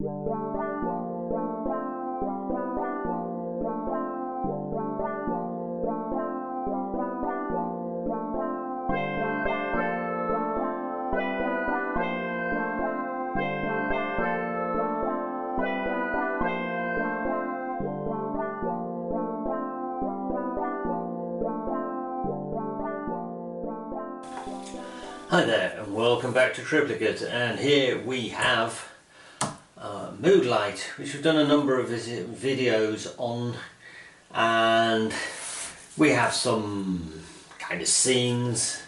Hi there and welcome back to Triplicate, and here we have mood light, which we've done a number of videos on, and we have some kind of scenes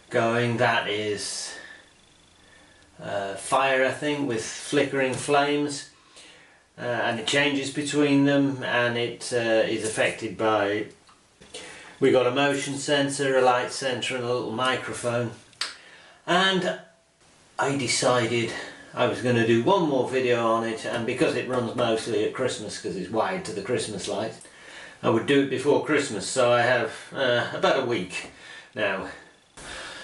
going. That is fire, I think, with flickering flames, and it changes between them, and it is affected by, we got a motion sensor, a light sensor and a little microphone. And I decided I was going to do one more video on it, and because it runs mostly at Christmas, because it's wired to the Christmas light, I would do it before Christmas, so I have about a week now.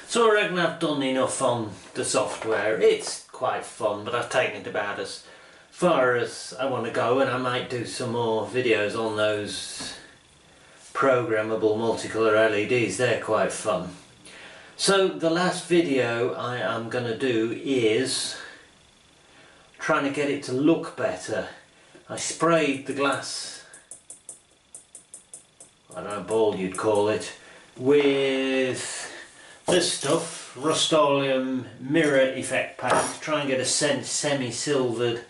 So I reckon I've done enough on the software. It's quite fun, but I've taken it about as far as I want to go, and I might do some more videos on those programmable multicolour LEDs. They're quite fun. So the last video I am going to do is trying to get it to look better. I sprayed the glass, I don't know, ball you'd call it, with this stuff, Rust-Oleum mirror effect paint, to try and get a semi-silvered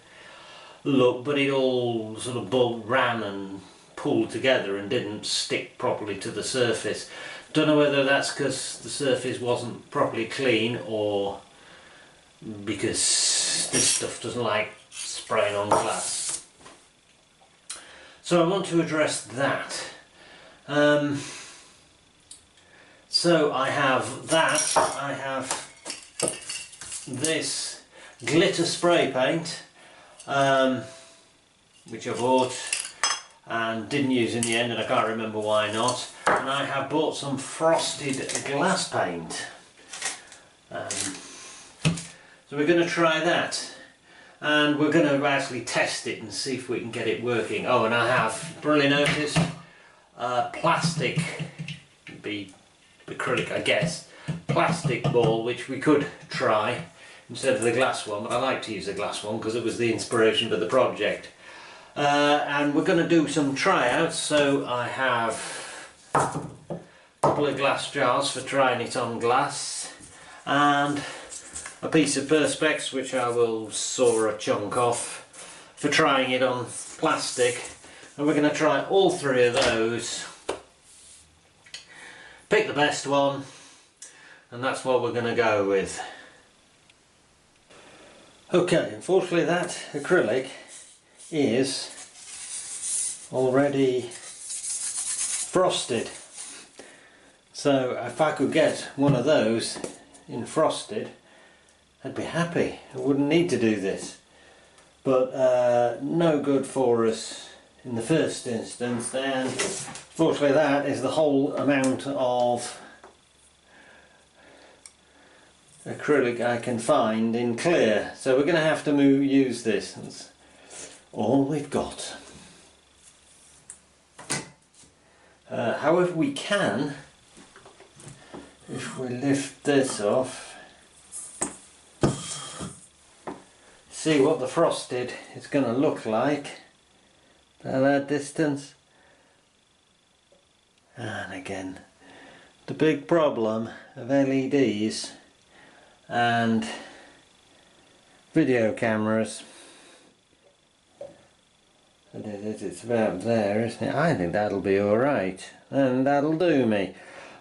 look, but it all sort of ran and pulled together and didn't stick properly to the surface. Don't know whether that's because the surface wasn't properly clean, or because this stuff doesn't like spraying on glass. So I want to address that. So I have that, I have this glitter spray paint, which I bought and didn't use in the end, and I can't remember why not. And I have bought some frosted glass paint. So we're going to try that, and we're going to actually test it and see if we can get it working. Oh, and I have, probably noticed, plastic, be acrylic I guess, plastic ball, which we could try instead of the glass one, but I like to use the glass one because it was the inspiration for the project. And we're going to do some tryouts, so I have a couple of glass jars for trying it on glass, and a piece of Perspex which I will saw a chunk off for trying it on plastic. And we're going to try all three of those, pick the best one, and that's what we're going to go with. Okay, unfortunately that acrylic is already frosted, so if I could get one of those in frosted, I'd be happy. I wouldn't need to do this, but no good for us in the first instance. Then fortunately that is the whole amount of acrylic I can find in clear, so we're going to have to use this. That's all we've got. However, we can, if we lift this off, see what the frosted is going to look like at that distance. And again, the big problem of LEDs and video cameras, it's about there, isn't it? I think that'll be alright, and that'll do me.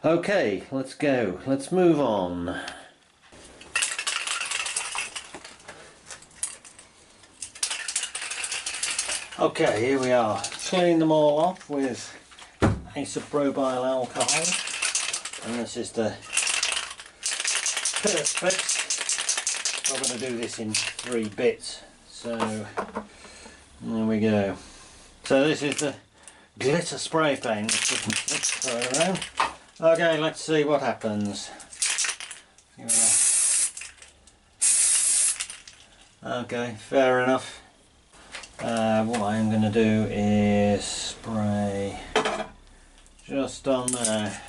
Okay, let's go, let's move on. Okay, here we are. Clean them all off with isopropyl alcohol, and this is the Perspex. I'm going to do this in 3 bits, so there we go. So this is the glitter spray paint. Let's throw it around. Okay, let's see what happens. Okay, fair enough. What I'm going to do is spray just on there.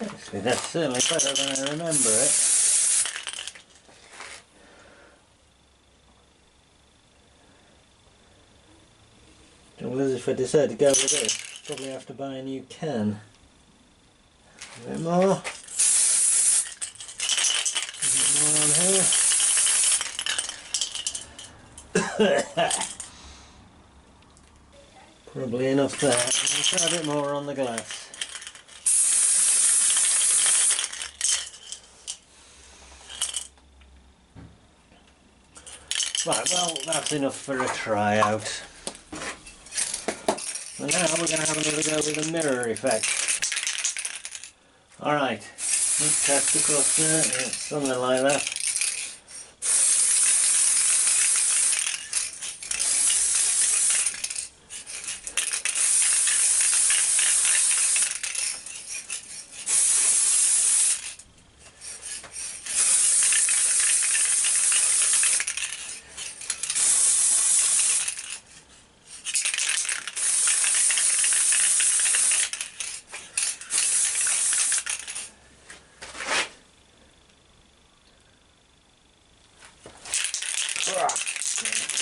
Actually, that's certainly better than I remember it. Well, if I decide to go with this, probably have to buy a new can. A bit more. A bit more on here. Probably enough there. I'll try a bit more on the glass. Right, well, that's enough for a tryout. So now we're going to have another go with the mirror effect. Alright, let's test across there, yeah, something like that.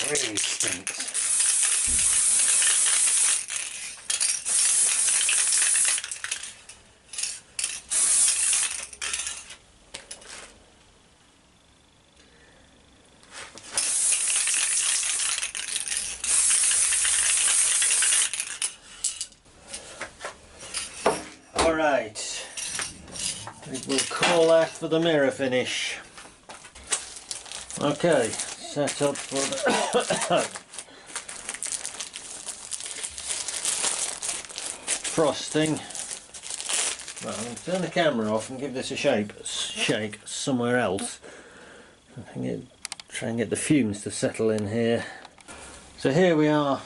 It really stinks. Alright, we'll call that for the mirror finish. Okay, set up for the frosting. Right, I'm going to turn the camera off and give this a shake somewhere else. I think try and get the fumes to settle in here. So here we are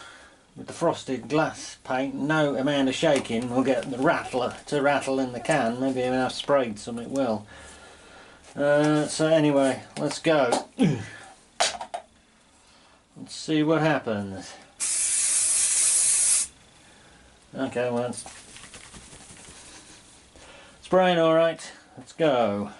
with the frosted glass paint. No amount of shaking will get the rattler to rattle in the can. Maybe even I've sprayed some, it will. So anyway, let's go. Let's see what happens. Okay, well, it's spraying alright. Let's go.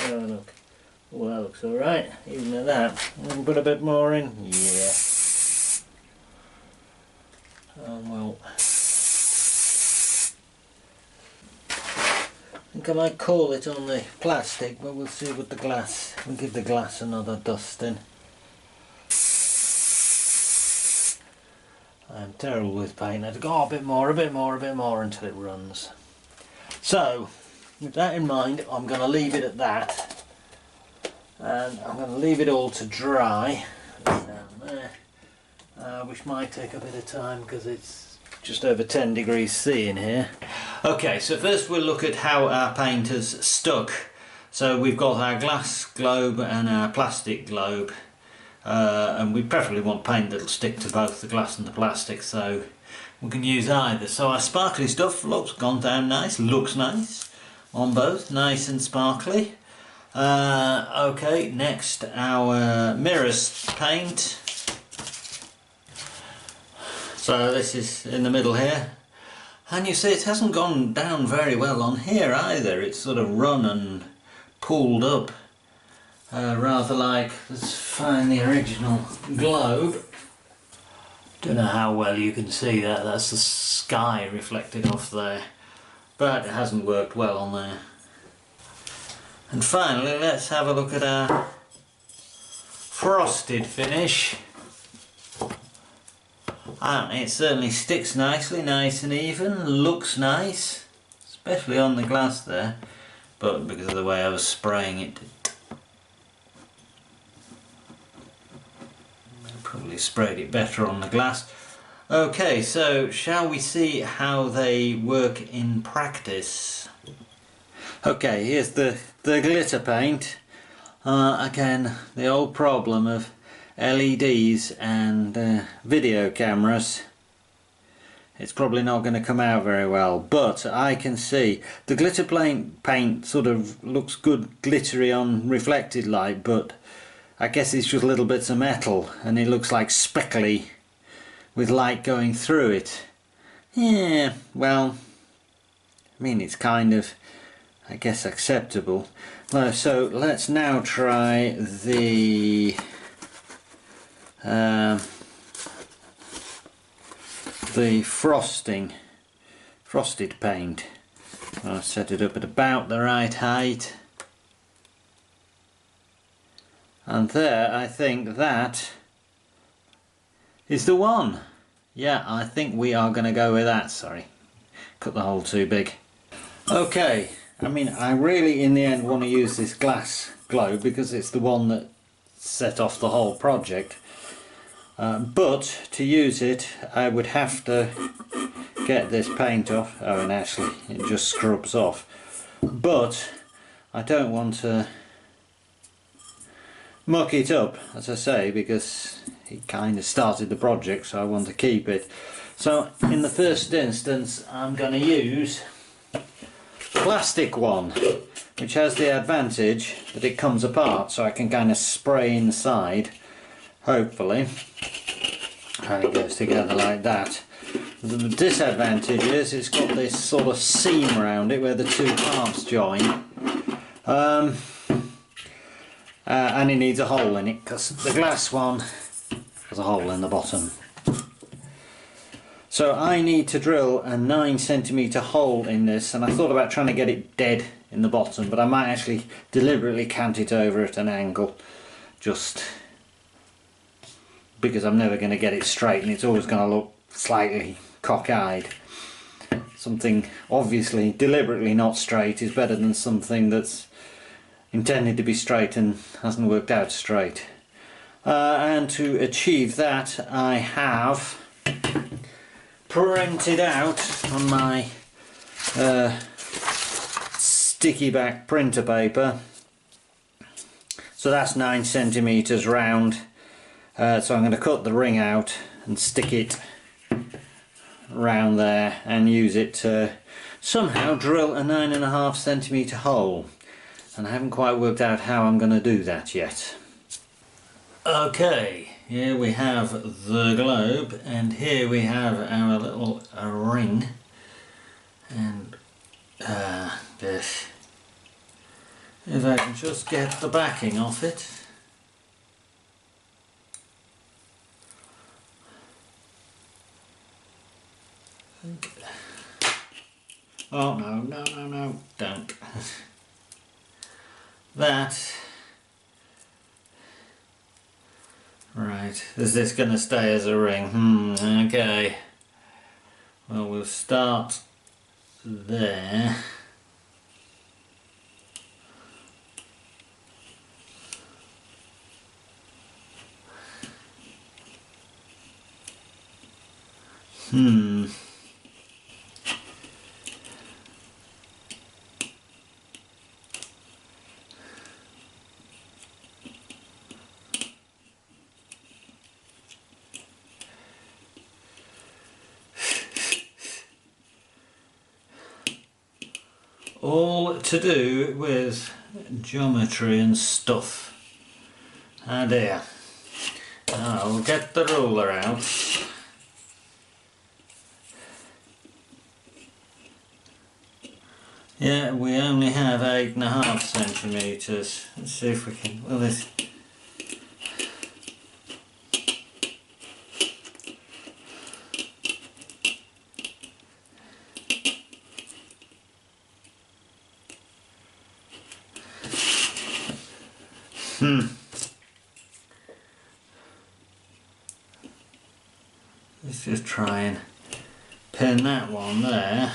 Oh, look. Oh, that looks alright, even at that. We can put a bit more in. Yeah. Well, I think I might call it on the plastic, but we'll see with the glass. We'll give the glass another dusting. I'm terrible with paint. I have to go a bit more until it runs. So, with that in mind, I'm going to leave it at that, and I'm going to leave it all to dry down there, which might take a bit of time because it's just over 10 degrees C in here. Okay, so first we'll look at how our paint has stuck. So we've got our glass globe and our plastic globe, and we preferably want paint that'll stick to both the glass and the plastic, so we can use either. So our sparkly stuff gone down nice, looks nice on both, nice and sparkly. Okay, next our mirrors paint. So this is in the middle here, and you see it hasn't gone down very well on here either. It's sort of run and pulled up, rather like, let's find the original globe. Don't know how well you can see that, that's the sky reflected off there, but it hasn't worked well on there. And finally, let's have a look at our frosted finish. And it certainly sticks nicely, nice and even, looks nice. especially on the glass there, but because of the way I was spraying it, I probably sprayed it better on the glass. Okay, so shall we see how they work in practice? Okay, here's the glitter paint. Again, the old problem of LEDs and video cameras. It's probably not going to come out very well, but I can see the glitter paint sort of looks good glittery on reflected light, but I guess it's just little bits of metal and it looks like speckly with light going through it. Yeah, well, I mean, it's kind of, I guess, acceptable. So let's now try the frosted paint. I'll set it up at about the right height, and there, I think that is the one. Yeah, I think we are going to go with that. Sorry, cut the hole too big. Okay, I mean, I really in the end want to use this glass globe because it's the one that set off the whole project. But to use it I would have to get this paint off. Oh, and actually it just scrubs off. But I don't want to muck it up, as I say, because it kind of started the project, so I want to keep it. So in the first instance I'm going to use plastic one, which has the advantage that it comes apart, so I can kind of spray inside, hopefully, and it goes together like that. The disadvantage is it's got this sort of seam around it where the two parts join, and it needs a hole in it because the glass one has a hole in the bottom. So I need to drill a 9cm hole in this, and I thought about trying to get it dead in the bottom, but I might actually deliberately cant it over at an angle, just because I'm never going to get it straight and it's always going to look slightly cockeyed. Something obviously deliberately not straight is better than something that's intended to be straight and hasn't worked out straight. And to achieve that I have printed out on my sticky back printer paper. So that's 9cm round. So I'm going to cut the ring out and stick it round there and use it to somehow drill a 9.5cm hole. And I haven't quite worked out how I'm going to do that yet. Okay, here we have the globe, and here we have our little ring, and this, if I can just get the backing off it. Oh no, don't. That. Right, is this going to stay as a ring? Okay. Well, we'll start there. All to do with geometry and stuff. Ah dear. I'll get the ruler out. Yeah, we only have 8.5cm. Let's see if we can. Well, this. Let's just try and pin that one there.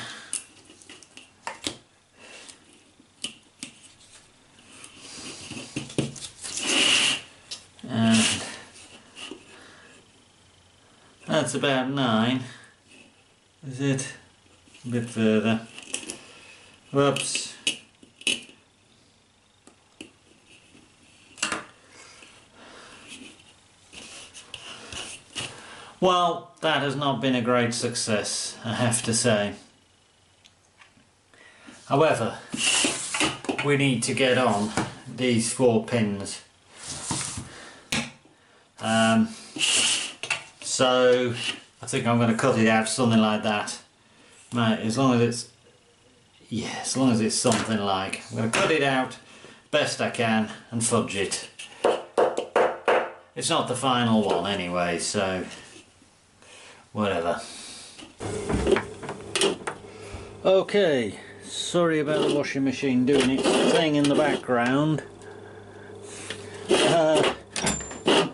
that's about 9. Is it? A bit further. Whoops. Well, that has not been a great success, I have to say. However, we need to get on these 4 pins. So I think I'm going to cut it out something like that. Right, as long as it's something like. I'm going to cut it out best I can and fudge it. It's not the final one anyway, so whatever. Okay, sorry about the washing machine doing its thing in the background.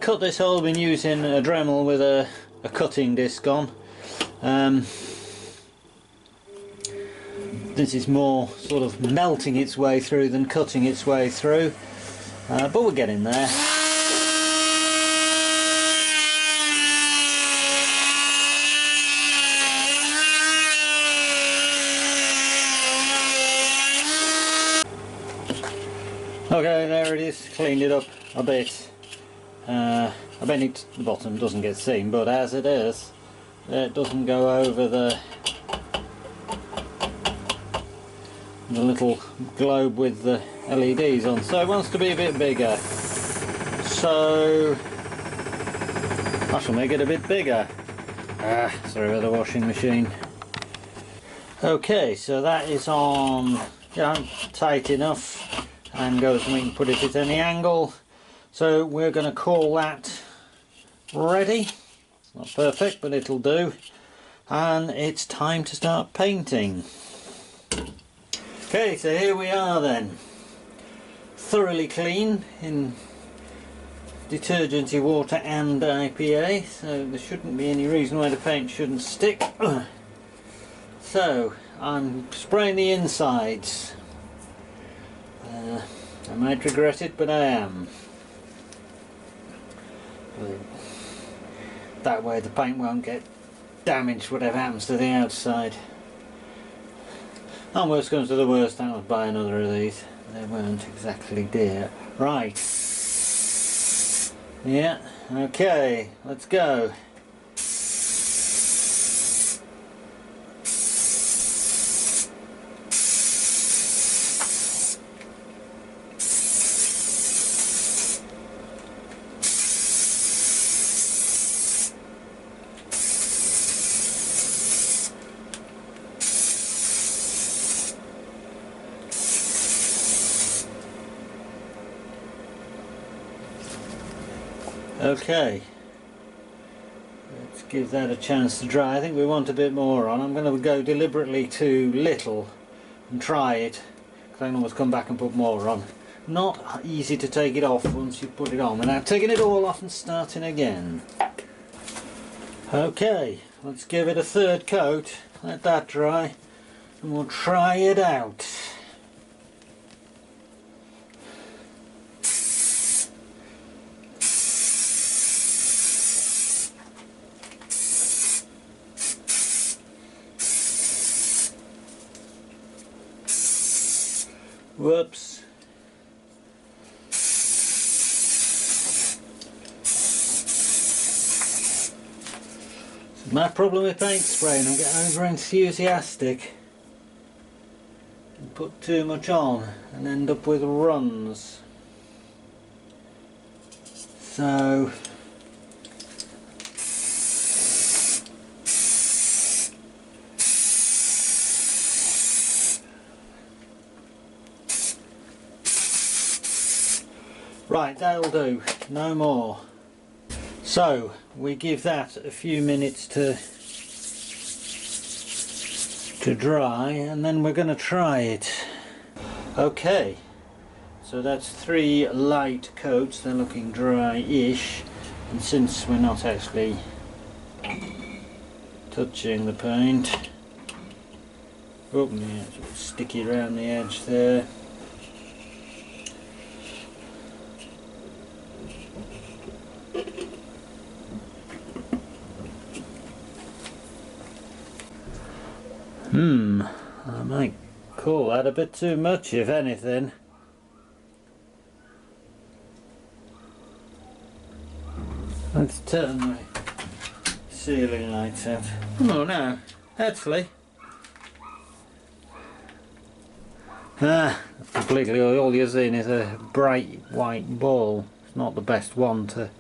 Cut this hole, been using a Dremel with a cutting disc on. This is more sort of melting its way through than cutting its way through, but we're getting there. Okay, there it is, cleaned it up a bit. I bet the bottom doesn't get seen, but as it is, it doesn't go over the little globe with the LEDs on, so it wants to be a bit bigger. So I shall make it a bit bigger. Sorry about the washing machine. Okay, so that is on, tight enough and goes, we can put it at any angle. So we're going to call that ready. It's not perfect, but it'll do. And it's time to start painting. Okay, so here we are then. Thoroughly clean in detergenty water and IPA, so there shouldn't be any reason why the paint shouldn't stick. So I'm spraying the insides. I might regret it, but I am. That way the paint won't get damaged whatever happens to the outside. And worst comes to the worst, I would buy another of these. They weren't exactly dear. Right. Yeah, okay, let's go. Okay, let's give that a chance to dry. I think we want a bit more on. I'm going to go deliberately too little and try it, because I can always come back and put more on. Not easy to take it off once you put it on without taking it all off and starting again. Okay, let's give it a third coat, let that dry, and we'll try it out. Whoops. My problem with paint spraying, I get over enthusiastic and put too much on and end up with runs. So right, that'll do, no more. So we give that a few minutes to dry, and then we're going to try it. Okay, so that's 3 light coats, they're looking dry-ish, and since we're not actually touching the paint, oh yeah, it's sticky around the edge there. I might call that a bit too much, if anything. Let's turn my ceiling lights out. Oh no, actually. Completely all you're seeing is a bright white ball. It's not the best one to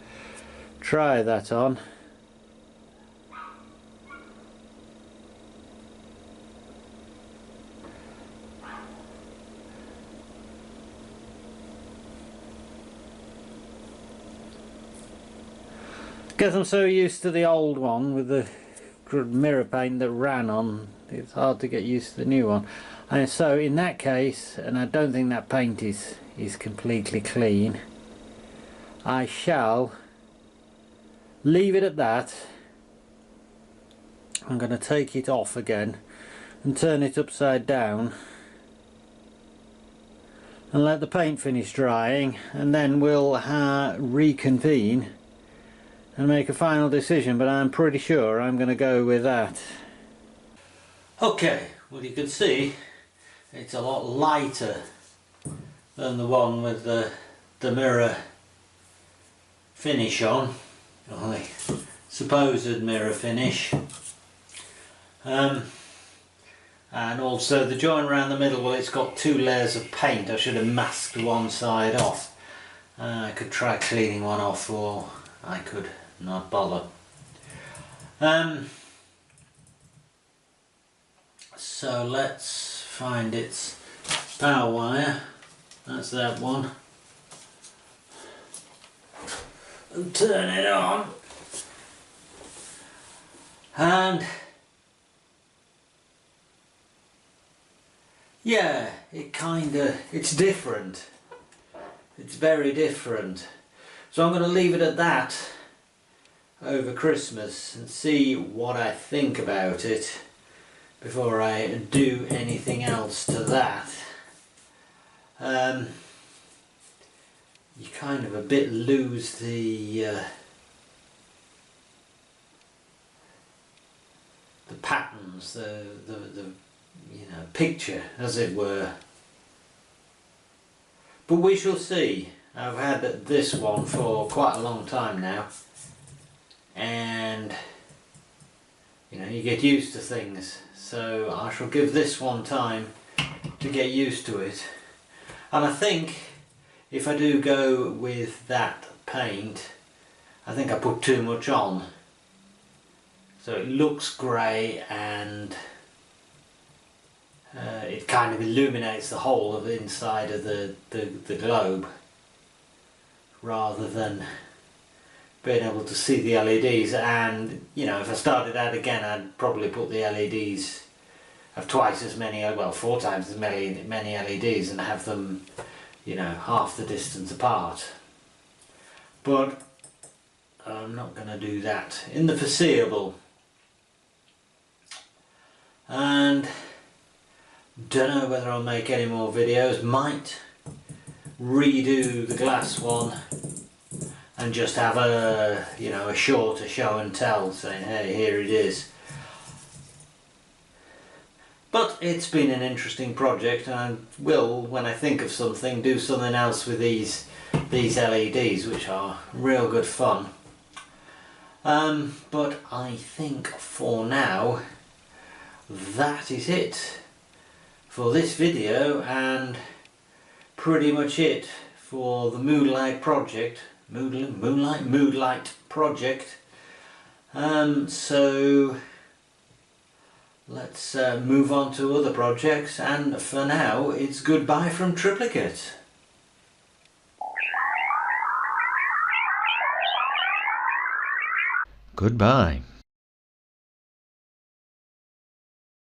try that on. Guess I'm so used to the old one with the mirror paint that ran on, it's hard to get used to the new one. And so in that case, and I don't think that paint is completely clean, I shall leave it at that. I'm going to take it off again and turn it upside down and let the paint finish drying, and then we'll reconvene and make a final decision, but I'm pretty sure I'm going to go with that. Okay, well you can see it's a lot lighter than the one with the mirror finish on, or the supposed mirror finish. And also the joint around the middle, well, it's got 2 layers of paint. I should have masked one side off. I could try cleaning one off, or I could not bother. So let's find its power wire. That's that one. And turn it on. And yeah, it's different. It's very different. So I'm going to leave it at that over Christmas and see what I think about it before I do anything else to that. You kind of a bit lose the patterns, the picture, as it were. But we shall see. I've had this one for quite a long time now, and you get used to things, so I shall give this one time to get used to it. And I think if I do go with that paint, I think I put too much on, so it looks grey and it kind of illuminates the whole of the inside of the globe, rather than being able to see the LEDs. And if I started out again, I'd probably put the LEDs, have twice as many, well 4 times as many LEDs, and have them half the distance apart. But I'm not going to do that in the foreseeable. And don't know whether I'll make any more videos. Might redo the glass one and just have a shorter show and tell, saying, hey, here it is. But it's been an interesting project, and I will, when I think of something, do something else with these LEDs, which are real good fun. But I think for now that is it for this video, and pretty much it for the Moodlight project. Moodlight project. So let's move on to other projects, and for now it's goodbye from Triplicate. Goodbye.